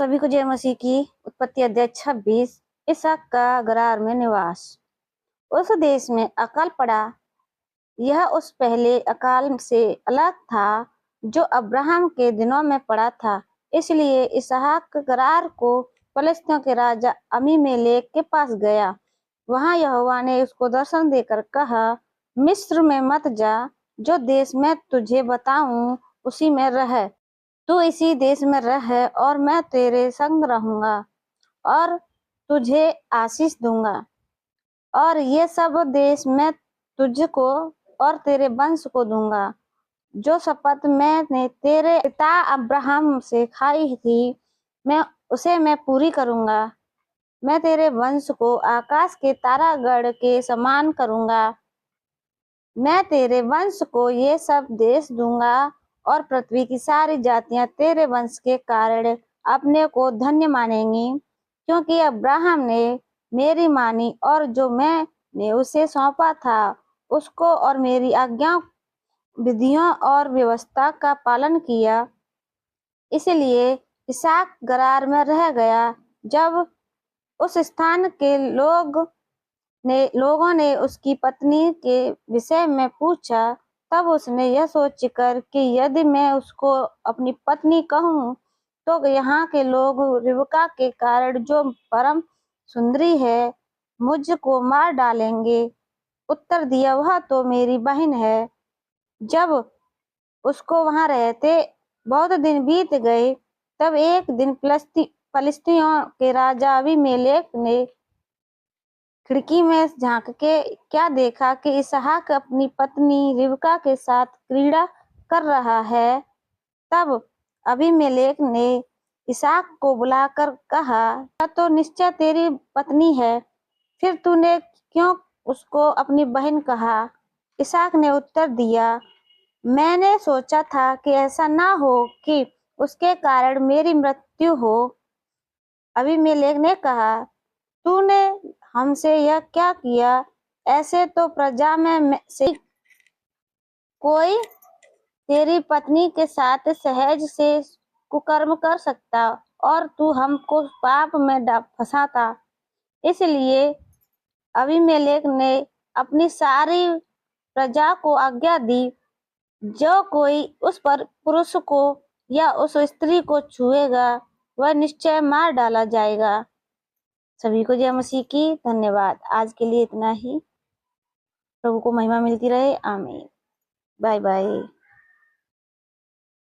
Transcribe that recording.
सभी को जय मसीह की। उत्पत्ति अध्याय 26। इसहाक का गरार में निवास। उस देश में अकाल पड़ा। यह उस पहले अकाल से अलग था जो अब्राहम के दिनों में पड़ा था। इसलिए इसहाक गरार को फलिस्तियों के राजा अबीमेलेक के पास गया। वहां यहोवा ने उसको दर्शन देकर कहा, मिस्र में मत जा, जो देश मैं तुझे बताऊं उसी में रह। तू इसी देश में रह और मैं तेरे संग रहूंगा और तुझे आशीष दूंगा, और ये सब देश मैं तुझको और तेरे वंश को दूंगा। जो शपथ मैंने तेरे पिता अब्राहम से खाई थी, मैं पूरी करूंगा। मैं तेरे वंश को आकाश के तारागण के समान करूंगा। मैं तेरे वंश को ये सब देश दूंगा और पृथ्वी की सारी जातियां तेरे वंश के कारण अपने को धन्य मानेंगी, क्योंकि अब्राहम ने मेरी मानी और जो मैंने उसे सौंपा था उसको और मेरी आज्ञा, विधियों और व्यवस्था का पालन किया। इसलिए इसहाक गरार में रह गया। जब उस स्थान के लोगों ने उसकी पत्नी के विषय में पूछा, तब उसने यह सोचकर कि यदि मैं उसको अपनी पत्नी कहूँ तो यहाँ के लोग रिबका के कारण, जो परम सुंदरी है, मुझको मार डालेंगे। उत्तर दिया, वह तो मेरी बहन है। जब उसको वहां रहते बहुत दिन बीत गए, तब एक दिन फलिस्तियों के राजा अबीमेलेक ने खिड़की में झांक के क्या देखा कि इसहाक अपनी पत्नी रिबका के साथ क्रीड़ा कर रहा है। तब अबीमेलेक ने इसहाक को बुलाकर कहा, यह तो निश्चय तेरी पत्नी है, फिर तूने क्यों उसको अपनी बहन कहा? इसहाक ने उत्तर दिया, मैंने सोचा था कि ऐसा ना हो कि उसके कारण मेरी मृत्यु हो। अबीमेलेक ने कहा, तूने हमसे यह क्या किया? ऐसे तो प्रजा में से कोई तेरी पत्नी के साथ सहज से कुकर्म कर सकता, और तू हमको पाप में फंसाता। इसलिए अबीमेलेक ने अपनी सारी प्रजा को आज्ञा दी, जो कोई उस पर पुरुष को या उस स्त्री को छुएगा वह निश्चय मार डाला जाएगा। सभी को जय मसीह की। धन्यवाद। आज के लिए इतना ही। प्रभु को महिमा मिलती रहे। आमीन। Bye bye.